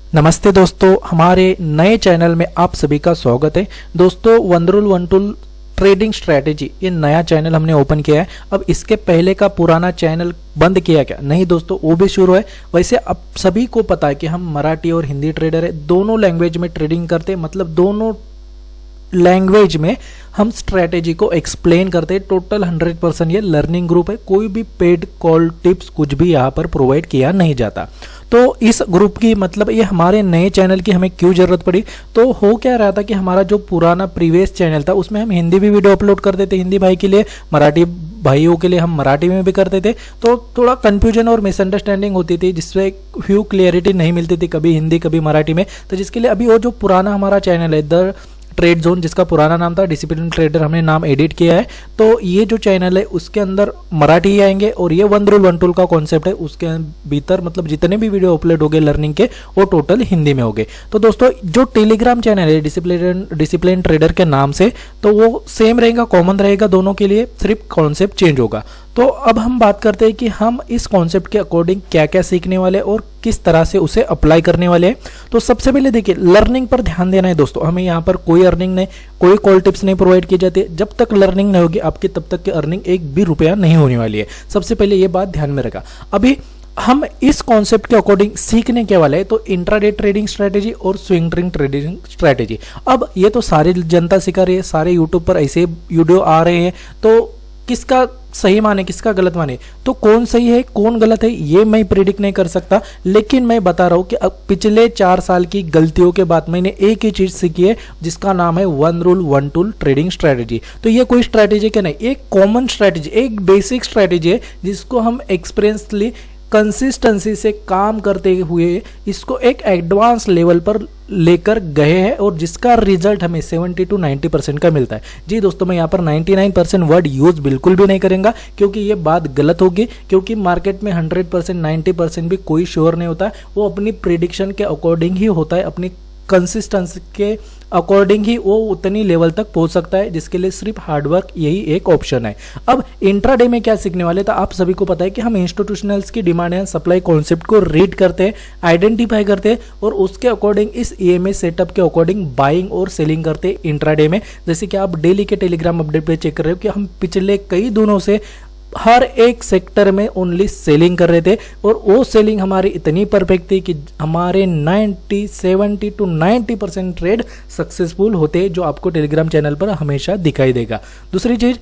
नमस्ते दोस्तों, हमारे नए चैनल में आप सभी का स्वागत है। दोस्तों, one rule one tool trading strategy ये नया चैनल हमने ओपन किया है। अब इसके पहले का पुराना चैनल बंद किया क्या? नहीं दोस्तों, वो भी शुरू है। वैसे अब सभी को पता है कि हम मराठी और हिंदी ट्रेडर है, दोनों लैंग्वेज में ट्रेडिंग करते हैं। मतलब दोनों लैंग्वेज में हम स्ट्रैटेजी को एक्सप्लेन करते हैं। टोटल 100% ये लर्निंग ग्रुप है। कोई भी पेड कॉल टिप्स कुछ भी यहाँ पर प्रोवाइड किया नहीं जाता। तो इस ग्रुप की मतलब ये हमारे नए चैनल की हमें क्यों जरूरत पड़ी? तो हो क्या रहा था कि हमारा जो पुराना प्रीवियस चैनल था उसमें हम हिंदी भी वीडियो अपलोड करते थे हिंदी भाई के लिए, मराठी भाइयों के लिए हम मराठी में भी करते थे। तो थोड़ा कंफ्यूजन और मिसअंडरस्टैंडिंग होती थी, जिससे फ्यू क्लियरिटी नहीं मिलती थी, कभी हिंदी कभी मराठी में। तो जिसके लिए अभी वो जो पुराना हमारा चैनल है द ट्रेड जोन, जिसका पुराना नाम था डिसिप्लिन ट्रेडर, हमने नाम एडिट किया है। तो ये जो चैनल है उसके अंदर मराठी ही आएंगे और ये वन रूल वन टूल का कॉन्सेप्ट है। उसके भीतर मतलब जितने भी वीडियो अपलोड हो गए लर्निंग के वो टोटल हिंदी में हो गए। तो दोस्तों, जो टेलीग्राम चैनल है डिसिप्लिन ट्रेडर के नाम से, तो वो सेम रहेगा, कॉमन रहेगा दोनों के लिए, सिर्फ कॉन्सेप्ट चेंज होगा। तो अब हम बात करते हैं कि हम इस कॉन्सेप्ट के अकॉर्डिंग क्या क्या सीखने वाले और किस तरह से उसे अप्लाई करने वाले हैं। तो सबसे पहले देखिए, लर्निंग पर ध्यान देना है दोस्तों। हमें यहाँ पर कोई अर्निंग नहीं, कोई कॉल टिप्स नहीं प्रोवाइड की जाती है। जब तक लर्निंग नहीं होगी आपकी, तब तक की अर्निंग एक भी रुपया नहीं होने वाली है। सबसे पहले ये बात ध्यान में रखा। अभी हम इस कॉन्सेप्ट के अकॉर्डिंग सीखने के वाले हैं, तो इंट्राडे ट्रेडिंग स्ट्रैटेजी और स्विंग ट्रेडिंग स्ट्रैटेजी। अब ये तो सारी जनता सिखा रही है, सारे यूट्यूब पर ऐसे वीडियो आ रहे हैं। तो किसका सही माने किसका गलत माने, तो कौन सही है कौन गलत है ये मैं प्रिडिक्ट नहीं कर सकता। लेकिन मैं बता रहा हूं कि अब पिछले 4 साल की गलतियों के बाद मैंने एक ही चीज सीखी है, जिसका नाम है one rule one tool trading strategy. तो ये कोई स्ट्रैटेजी के नहीं, एक कॉमन स्ट्रैटेजी, एक बेसिक स्ट्रैटेजी है, जिसको हम एक्सपीरियंसली कंसिस्टेंसी से काम करते हुए इसको एक एडवांस लेवल पर लेकर गए हैं और जिसका रिजल्ट हमें 70 to 90% का मिलता है। जी दोस्तों, मैं यहाँ पर 99% वर्ड यूज बिल्कुल भी नहीं करेंगे, क्योंकि ये बात गलत होगी। क्योंकि मार्केट में 100% 90% भी कोई श्योर नहीं होता, वो अपनी प्रिडिक्शन के अकॉर्डिंग ही होता है, अपनी कंसिस्टेंसी के अकॉर्डिंग ही वो उतनी लेवल तक पहुंच सकता है, जिसके लिए सिर्फ हार्डवर्क यही एक ऑप्शन है। अब इंट्राडे में क्या सीखने वाले, तो आप सभी को पता है कि हम इंस्टीट्यूशनल्स की डिमांड एंड सप्लाई कॉन्सेप्ट को रीड करते हैं, आइडेंटिफाई करते हैं और उसके अकॉर्डिंग इस ईएमए सेटअप के अकॉर्डिंग बाइंग और सेलिंग करते हैं इंट्राडे में। जैसे कि आप डेली के टेलीग्राम अपडेट पे चेक कर रहे हो कि हम पिछले कई दिनों से हर एक सेक्टर में ओनली सेलिंग कर रहे थे और वो सेलिंग हमारी इतनी परफेक्ट थी कि हमारे 70 to 90% ट्रेड सक्सेसफुल होते, जो आपको टेलीग्राम चैनल पर हमेशा दिखाई देगा। दूसरी चीज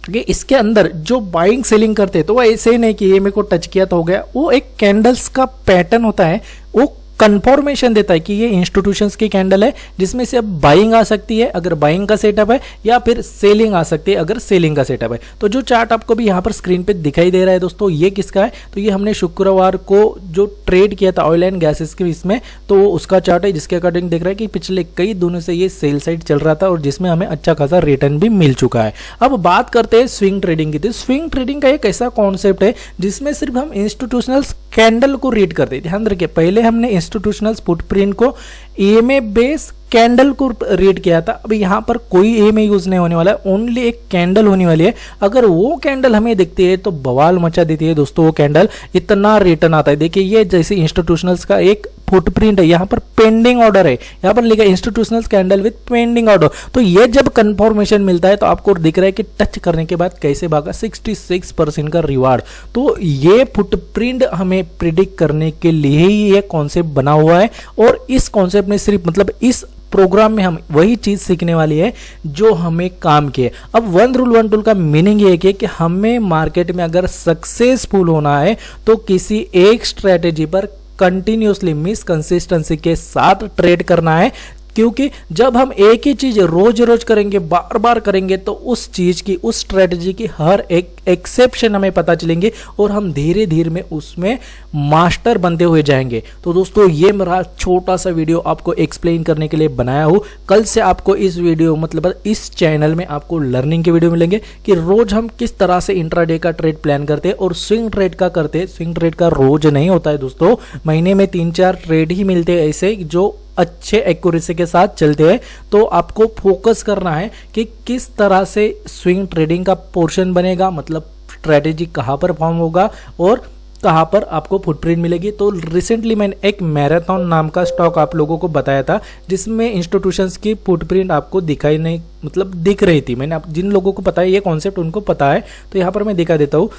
कि इसके अंदर जो बाइंग सेलिंग करते तो वो ऐसे ही नहीं कि ये मेरे को टच किया तो हो गया, वो एक कैंडल्स का पैटर्न होता है, वो कंफर्मेशन देता है कि ये इंस्टीट्यूशंस की कैंडल है, जिसमें से अब बाइंग आ सकती है अगर बाइंग का सेटअप है, या फिर सेलिंग आ सकती है अगर सेलिंग का सेटअप है। तो जो चार्ट आपको भी यहाँ पर स्क्रीन पे दिखाई दे रहा है दोस्तों, ये किसका है? तो ये हमने शुक्रवार को जो ट्रेड किया था ऑयल एंड गैसेस के इसमें, तो उसका चार्ट है, जिसके अकॉर्डिंग देख रहा है कि पिछले कई दिनों से ये सेल साइड चल रहा था और जिसमें हमें अच्छा खासा रिटर्न भी मिल चुका है। अब बात करते हैं स्विंग ट्रेडिंग की। तो स्विंग ट्रेडिंग का एक ऐसा कॉन्सेप्ट है जिसमें सिर्फ हम इंस्टीट्यूशनल कैंडल को रीड करते हैं। ध्यान रखिए, पहले हमने इंस्टीट्यूशनल फुटप्रिंट को ईएमए बेस कैंडल को रीड किया था। अब यहाँ पर कोई ईएमए यूज नहीं होने वाला है, ओनली एक कैंडल होने वाली है। अगर वो कैंडल हमें दिखती है तो बवाल मचा देती है दोस्तों। वो कैंडल इतना रिटर्न आता है। देखिए, ये जैसे इंस्टीट्यूशनल्स का एक फुटप्रिंट है, यहाँ पर पेंडिंग ऑर्डर है, यहाँ पर लिखा है institutional candle with pending order. तो ये जब कंफर्मेशन मिलता है तो आपको दिख रहा है कि टच करने के बाद कैसे भागा 66% का रिवार्ड। तो ये फुटप्रिंट हमें प्रिडिक्ट करने के लिए ही ये कॉन्सेप्ट बना हुआ है और इस कॉन्सेप्ट में सिर्फ मतलब इस प्रोग्राम में हम वही चीज सीखने वाली है जो हमें काम किए। अब वन रूल वन टूल का मीनिंग ये है कि हमें मार्केट में अगर सक्सेसफुल होना है तो किसी एक स्ट्रेटेजी पर कंटिन्यूसली मींस कंसिस्टेंसी के साथ ट्रेड करना है। क्योंकि जब हम एक ही चीज रोज रोज करेंगे, बार बार करेंगे, तो उस चीज की, उस स्ट्रेटजी की हर एक एक्सेप्शन हमें पता चलेंगे और हम धीरे धीरे में उसमें मास्टर बनते हुए जाएंगे। तो दोस्तों, ये मेरा छोटा सा वीडियो आपको एक्सप्लेन करने के लिए बनाया हूं। कल से आपको इस वीडियो मतलब इस चैनल में आपको लर्निंग के वीडियो मिलेंगे कि रोज हम किस तरह से इंट्राडे का ट्रेड प्लान करते हैं और स्विंग ट्रेड का करते हैं। स्विंग ट्रेड का रोज नहीं होता है दोस्तों, महीने में 3-4 ट्रेड ही मिलते हैं ऐसे जो अच्छे एक्यूरेसी के साथ चलते हैं। तो आपको फोकस करना है कि किस तरह से स्विंग ट्रेडिंग का पोर्शन बनेगा, मतलब स्ट्रेटेजी कहां पर फॉर्म होगा और कहाँ पर आपको फुटप्रिंट मिलेगी। तो रिसेंटली मैंने एक मैराथन नाम का स्टॉक आप लोगों को बताया था जिसमें इंस्टीट्यूशंस की फुटप्रिंट आपको दिखाई नहीं, मतलब दिख रही थी। मैंने जिन लोगों को पता है ये कॉन्सेप्ट उनको पता है, तो यहाँ पर मैं दिखा देता हूँ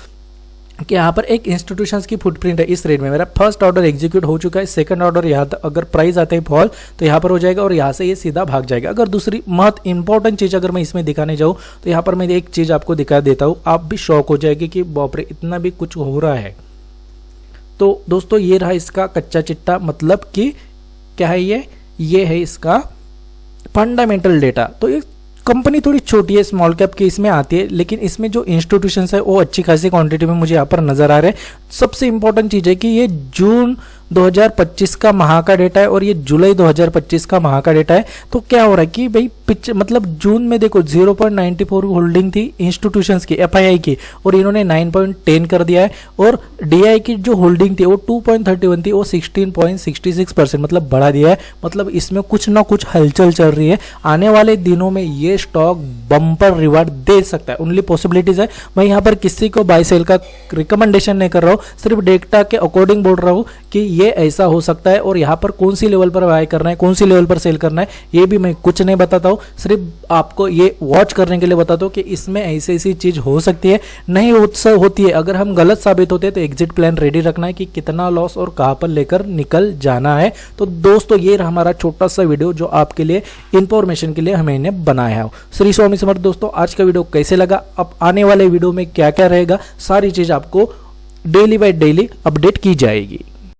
कि यहाँ पर एक इंस्टीट्यूशंस की फुटप्रिंट है इस रेट में। मेरा फर्स्ट ऑर्डर एग्जीक्यूट हो चुका है, सेकंड ऑर्डर यहाँ तक अगर प्राइस आते ही फॉल तो यहाँ पर हो जाएगा और यहाँ से ये सीधा भाग जाएगा। अगर दूसरी महत्व इंपॉर्टेंट चीज़ अगर मैं इसमें दिखाने जाऊँ तो यहाँ पर मैं एक चीज़ आपको दिखा देता हूँ, आप भी शॉक हो जाएगी कि बाप रे इतना भी कुछ हो रहा है। तो दोस्तों ये रहा इसका कच्चा चिट्टा, मतलब कि क्या है ये है इसका फंडामेंटल डेटा। तो ये कंपनी थोड़ी छोटी है, स्मॉल कैप की इसमें आती है, लेकिन इसमें जो इंस्टीट्यूशंस है वो अच्छी खासी क्वांटिटी में मुझे यहाँ पर नजर आ रहे हैं। सबसे इंपॉर्टेंट चीज़ है कि ये जून 2025 का माह का डेटा है और ये जुलाई 2025 का माह का डेटा है। तो क्या हो रहा है कि भाई मतलब जून में देखो 0.94 होल्डिंग थी इंस्टीट्यूशंस की, एफआईआई की, और इन्होंने 9.10 कर दिया है। और डीआई की जो होल्डिंग थी वो 2.31 थी, वो 16.66% मतलब बढ़ा दिया है। मतलब इसमें कुछ ना कुछ हलचल चल रही है। आने वाले दिनों में ये स्टॉक बम्पर रिवार्ड दे सकता है, ओनली पॉसिबिलिटीज है। मैं यहाँ पर किसी को बाय सेल का रिकमेंडेशन नहीं कर रहा हूँ, सिर्फ डेटा के अकॉर्डिंग बोल रहा हूँ कि ये ऐसा हो सकता है। और यहाँ पर कौन सी लेवल पर बाय करना है, कौन सी लेवल पर सेल करना है, ये भी मैं कुछ नहीं बताता हूँ, सिर्फ आपको ये वॉच करने के लिए बताता हूँ कि इसमें ऐसी ऐसी चीज हो सकती है, नहीं होती है। अगर हम गलत साबित होते हैं तो एग्जिट प्लान रेडी रखना है कि कितना लॉस और कहाँ पर लेकर निकल जाना है। तो दोस्तों ये रहा हमारा छोटा सा वीडियो जो आपके लिए इंफॉर्मेशन के लिए हमने बनाया है। श्री स्वामी समर्थ। दोस्तों आज का वीडियो कैसे लगा, अब आने वाले वीडियो में क्या क्या रहेगा, सारी चीज आपको डेली बाय डेली अपडेट की जाएगी।